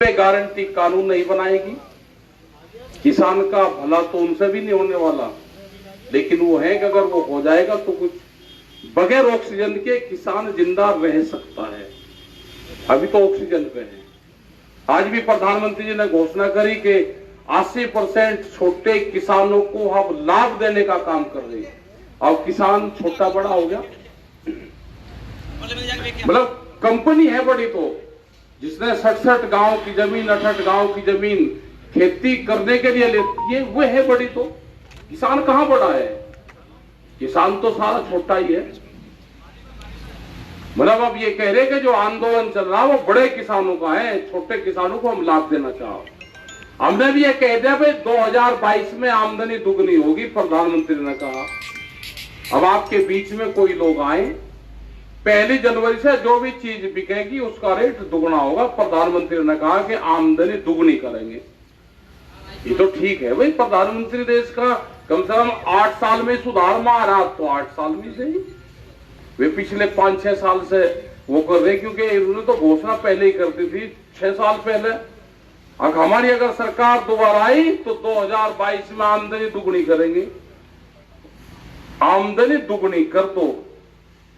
पे गारंटी कानून नहीं बनाएगी। किसान का भला तो उनसे भी नहीं होने वाला, लेकिन वो है कि अगर वो हो जाएगा तो कुछ बगैर ऑक्सीजन के किसान जिंदा रह सकता है। अभी तो ऑक्सीजन पे है। आज भी प्रधानमंत्री जी ने घोषणा करी कि 80% छोटे किसानों को हम लाभ देने का काम कर रहे हैं। अब किसान छोटा बड़ा हो गया, मतलब कंपनी है बड़ी, तो जिसने 67 गांव की जमीन 68 गांव की जमीन खेती करने के लिए लेती है वो है बड़ी, तो किसान कहां बड़ा है? किसान तो सारा छोटा ही है। मतलब अब ये कह रहे कि जो आंदोलन चल रहा है वो बड़े किसानों का है, छोटे किसानों को हम लाभ देना चाहो। हमने भी ये कह दिया भाई 2022 में आमदनी दुगनी होगी, प्रधानमंत्री ने कहा। अब आपके बीच में कोई लोग आए, 1 जनवरी से जो भी चीज बिकेगी उसका रेट दुगना होगा। प्रधानमंत्री ने कहा कि आमदनी दुगनी करेंगे। ये तो ठीक है भाई, प्रधानमंत्री देश का कम से कम 8 साल में सुधार में आ रहा, तो 8 साल में से ही वे पिछले 5-6 साल से वो कर रहे, क्योंकि इन्होंने तो घोषणा पहले ही कर दी थी 6 साल पहले। अब हमारी अगर सरकार दोबारा आई तो 2022 में आमदनी दुगनी करेंगे। आमदनी दुगनी कर दो,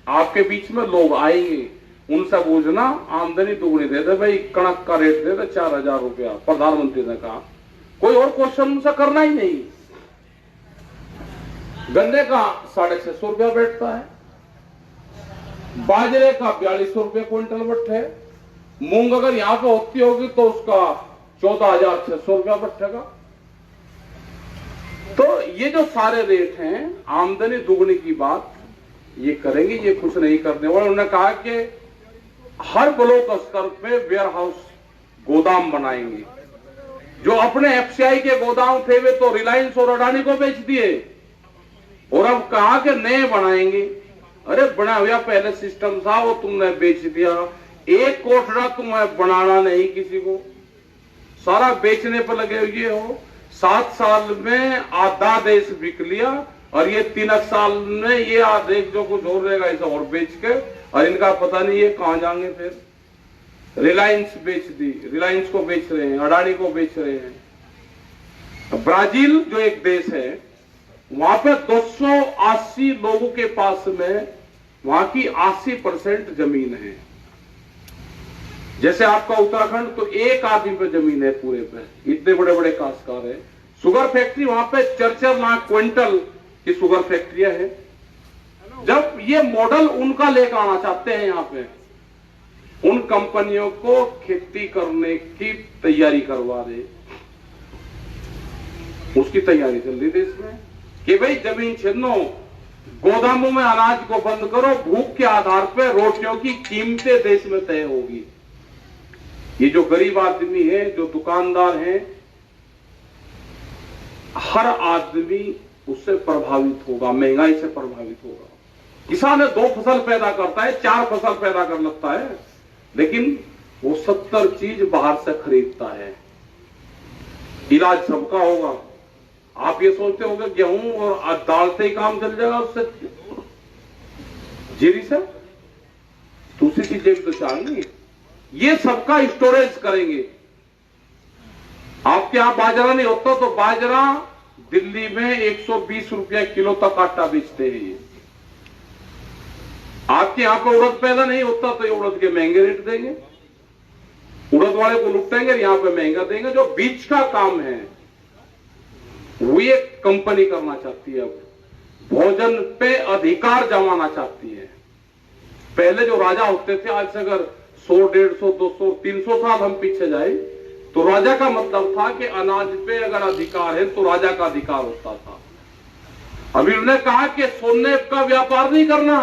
आपके बीच में लोग आएंगे, उनसे पूछना आमदनी दुगनी दे दे भाई, कणक का रेट दे दे 4000 रुपया, प्रधानमंत्री ने कहा। कोई और क्वेश्चन उनसे करना ही नहीं। गन्ने का 650 रुपया बैठता है, बाजरे का 4200 रुपया क्विंटल बैठे है, मूंग अगर यहां पे होती होगी तो उसका 14600 रुपया बैठेगा। तो ये जो सारे रेट हैं, आमदनी दुगनी की बात ये करेंगे, ये कुछ नहीं करने वाले। उन्होंने कहा कि हर ब्लॉक स्तर पे वेयर हाउस गोदाम बनाएंगे। जो अपने एफसीआई के गोदाम थे वे तो रिलायंस और अडानी को बेच दिए, और अब कहा कि नए बनाएंगे। अरे बना हुआ पहले सिस्टम था वो तुमने बेच दिया। एक कोठड़ा तुम्हें बनाना नहीं किसी को, सारा बेचने पर लगे हुए हो। 7 साल में आधा देश बिक लिया, और ये 3 साल में ये आधे जो कुछ और रहेगा इसे और बेच के, और इनका पता नहीं ये कहां जाएंगे। फिर रिलायंस बेच दी, रिलायंस को बेच रहे हैं, अडानी को बेच रहे हैं। ब्राजील जो एक देश है, वहां पे 280 लोगों के पास में वहां की 80% जमीन है। जैसे आपका उत्तराखंड तो एक आदमी पे जमीन है पूरे पे, इतने बड़े बड़े काश्तकार है। शुगर फैक्ट्री वहां पे 4-4 लाख क्विंटल की शुगर फैक्ट्रियां है। जब ये मॉडल उनका लेकर आना चाहते हैं यहाँ पे, उन कंपनियों को खेती करने की तैयारी करवा दे, उसकी तैयारी चल रही देश में कि भाई जमीन छीनो, गोदामों में अनाज को बंद करो, भूख के आधार पर रोटियों की कीमतें देश में तय होगी। ये जो गरीब आदमी है, जो दुकानदार है, हर आदमी उससे प्रभावित होगा, महंगाई से प्रभावित होगा। किसान 2 फसल पैदा करता है, 4 फसल पैदा कर लगता है, लेकिन वो 70 चीज बाहर से खरीदता है। इलाज सबका होगा। आप ये सोचते होंगे गेहूं और दाल से ही काम चल जाएगा, उससे जीरी से दूसरी चीजें भी तो चाहिए। ये सबका स्टोरेज करेंगे। आपके यहां बाजरा नहीं होता तो बाजरा दिल्ली में 120 रुपया किलो तक आटा बेचते हैं ये। आपके यहां पर उड़द पैदा नहीं होता तो ये उड़द के महंगे रेट देंगे, उड़द वाले को लुटेंगे, यहां पे महंगा देंगे। जो बीच का काम है वो ये कंपनी करना चाहती है। अब भोजन पे अधिकार जमाना चाहती है। पहले जो राजा होते थे, आज से अगर 100, 150, 200, 300 साल हम पीछे जाए तो राजा का मतलब था कि अनाज पे अगर अधिकार है तो राजा का अधिकार होता था। अभी उन्होंने कहा कि सोने का व्यापार नहीं करना।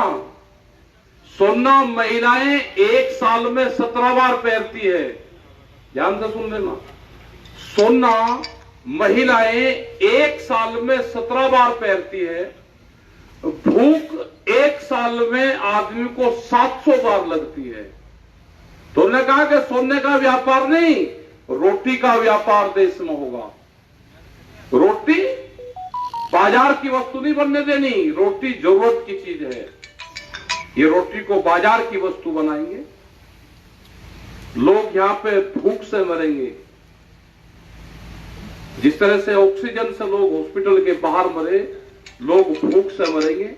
सोना महिलाएं 1 साल में 17 बार पहनती है, ध्यान से सुन लेना। सोना महिलाएं 1 साल में 17 बार पहनती है। भूख 1 साल में आदमी को 700 बार लगती है। तो उन्होंने कहा कि सोने का व्यापार नहीं, रोटी का व्यापार देश में होगा। रोटी बाजार की वस्तु नहीं बनने देनी, रोटी जरूरत की चीज है। ये रोटी को बाजार की वस्तु बनाएंगे। लोग यहां पे भूख से मरेंगे। जिस तरह से ऑक्सीजन से लोग हॉस्पिटल के बाहर मरे, लोग भूख से मरेंगे।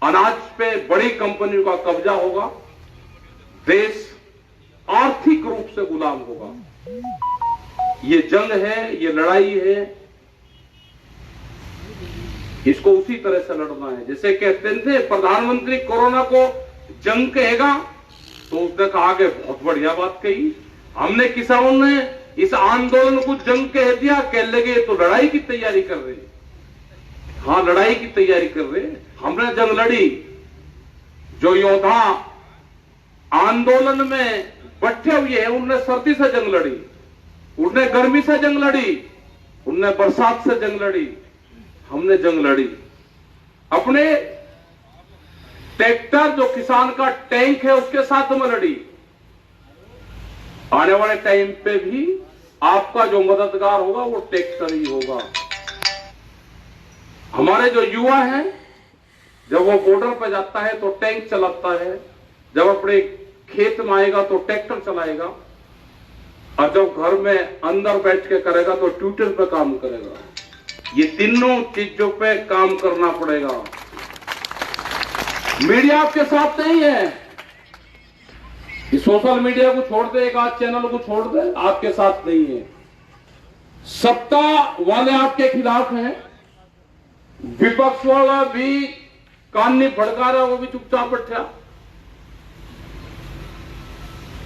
अनाज पे बड़ी कंपनियों का कब्जा होगा, देश आर्थिक रूप से गुलाम होगा। ये जंग है, ये लड़ाई है, इसको उसी तरह से लड़ना है। जैसे कहते थे प्रधानमंत्री कोरोना को जंग कहेगा, तो उसने कहा कि बहुत बढ़िया बात कही, हमने किसानों ने इस आंदोलन को जंग कह दिया, कह लगे तो लड़ाई की तैयारी कर रहे। हाँ, लड़ाई की तैयारी कर रहे, हमने जंग लड़ी। जो योद्धा आंदोलन में बैठे हुए हैं, उनने सर्दी से जंग लड़ी, उनने गर्मी से जंग लड़ी, उनने बरसात से जंग लड़ी, हमने जंग लड़ी अपने ट्रैक्टर, जो किसान का टैंक है, उसके साथ में लड़ी। आने वाले टाइम पे भी आपका जो मददगार होगा वो ट्रैक्टर ही होगा। हमारे जो युवा हैं, जब वो बॉर्डर पे जाता है तो टैंक चलाता है, जब अपने खेत में आएगा तो ट्रैक्टर चलाएगा, और जब घर में अंदर बैठ के करेगा तो ट्विटर पे काम करेगा। ये तीनों चीजों पे काम करना पड़ेगा। मीडिया आपके साथ नहीं है, सोशल मीडिया को छोड़ दे, एक आध चैनल को छोड़ दे, आपके साथ नहीं है। सत्ता वाले आपके खिलाफ हैं, विपक्ष वाला भी कान नहीं फड़का रहा, वो भी चुपचाप बैठा।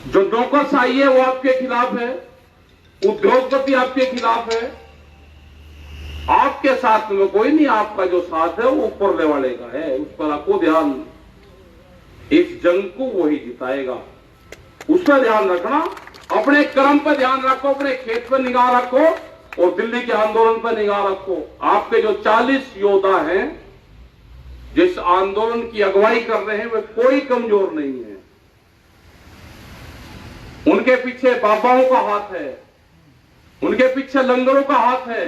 जो नौकरशाही है वो आपके खिलाफ है, उद्योगपति आपके खिलाफ है, आपके साथ में कोई नहीं। आपका जो साथ है वो ऊपर वाले का है, उस पर आपको ध्यान, इस जंग को वही जिताएगा, उस पर ध्यान रखना। अपने कर्म पर ध्यान रखो, अपने खेत पर निगाह रखो, और दिल्ली के आंदोलन पर निगाह रखो। आपके जो 40 योद्धा हैं, जिस आंदोलन की अगुवाई कर रहे हैं, वे कोई कमजोर नहीं है। उनके पीछे बाबाओं का हाथ है, उनके पीछे लंगरों का हाथ है।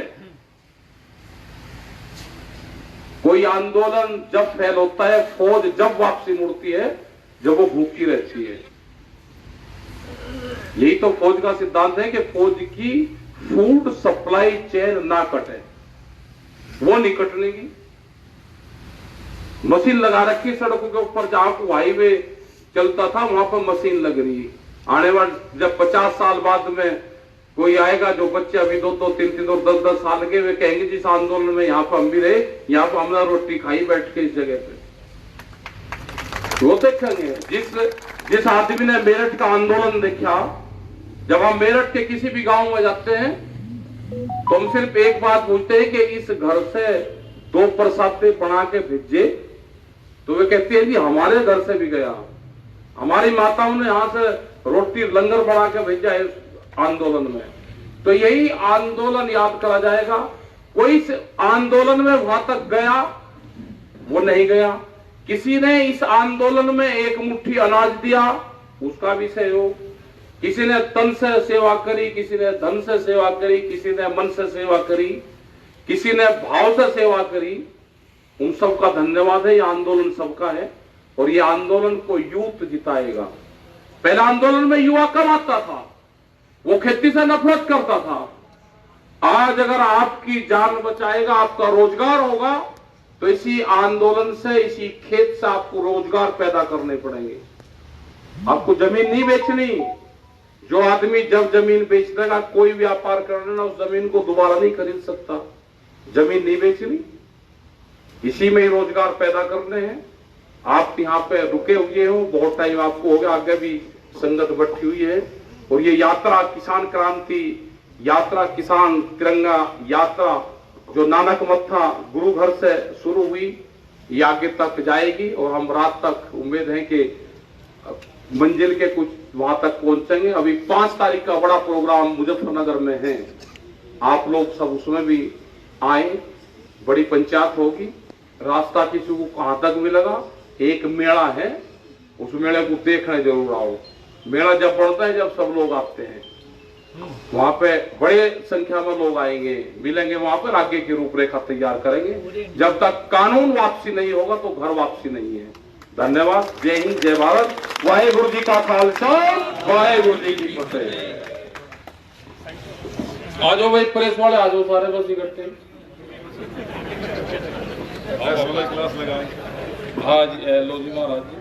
कोई आंदोलन जब फेल होता है, फौज जब वापसी मुड़ती है, जब वो भूखी रहती है। यही तो फौज का सिद्धांत है कि फौज की फूड सप्लाई चेन ना कटे, वो नहीं कटने की। मशीन लगा रखी सड़कों के ऊपर, जहां को हाईवे चलता था वहां पर मशीन लग रही है। आने वाले जब 50 साल बाद में कोई आएगा, जो बच्चे अभी 2-2, 3-3 और 10-10 साल के, वे कहेंगे जिस आंदोलन में यहां पर हम भी रहे, यहां पर हमने रोटी खाई बैठ के इस जगह पे। वो देखेंगे जिस आदमी ने मेरठ का आंदोलन देखा। जब हम मेरठ के किसी भी गांव में जाते हैं तो हम सिर्फ एक बात पूछते हैं कि इस घर से 2 प्रसादे बना के भेजे, तो वे कहते हैं जी हमारे घर से भी गया, हमारी माताओं ने यहां से रोटी लंगर बना के भेजा है आंदोलन में। तो यही आंदोलन याद करा जाएगा। कोई इस आंदोलन में वहां तक गया, वो नहीं गया। किसी ने इस आंदोलन में एक मुट्ठी अनाज दिया, उसका भी सहयोग। किसी ने तन से सेवा करी, किसी ने धन से सेवा करी, किसी ने मन से सेवा करी, किसी ने भाव से सेवा करी। उन सबका धन्यवाद है। ये आंदोलन सबका है और ये आंदोलन को यूथ जिताएगा। पहला आंदोलन में युवा कम आता था, वो खेती से नफरत करता था। आज अगर आपकी जान बचाएगा, आपका रोजगार होगा, तो इसी आंदोलन से, इसी खेत से आपको रोजगार पैदा करने पड़ेंगे। आपको जमीन नहीं बेचनी। जो आदमी जब जमीन बेच देगा, कोई व्यापार कर लेना, उस जमीन को दोबारा नहीं खरीद सकता। जमीन नहीं बेचनी, इसी में ही रोजगार पैदा करने हैं। आप यहाँ पे रुके हुए हो, बहुत टाइम आपको हो गया, आगे भी संगत बैठी हुई है। और ये यात्रा किसान क्रांति यात्रा, किसान तिरंगा यात्रा, जो नानक मत्था गुरु घर से शुरू हुई, ये आगे तक जाएगी। और हम रात तक उम्मीद है कि मंजिल के कुछ वहां तक पहुंचेंगे। अभी 5 तारीख का बड़ा प्रोग्राम मुजफ्फरनगर में है, आप लोग सब उसमें भी आए। बड़ी पंचायत होगी, रास्ता किसी को कहां तक मिलेगा। एक मेला है, उस मेले को देखने जरूर आओ। मेला जब बढ़ता है, जब सब लोग आते हैं, वहां पे बड़े संख्या में लोग आएंगे, मिलेंगे, वहां पर आगे की रूपरेखा तैयार करेंगे। जब तक कानून वापसी नहीं होगा तो घर वापसी नहीं है। धन्यवाद। जय हिंद, जय भारत। वाहेगुरु जी का खालसा, वाहेगुरु जी की फतेह। आ जाओ भाई प्रेस वाले, आ जाओ सारे बस इकट्ठे। क्लास लगाए। हाँ जी, लो जी महाराज जी।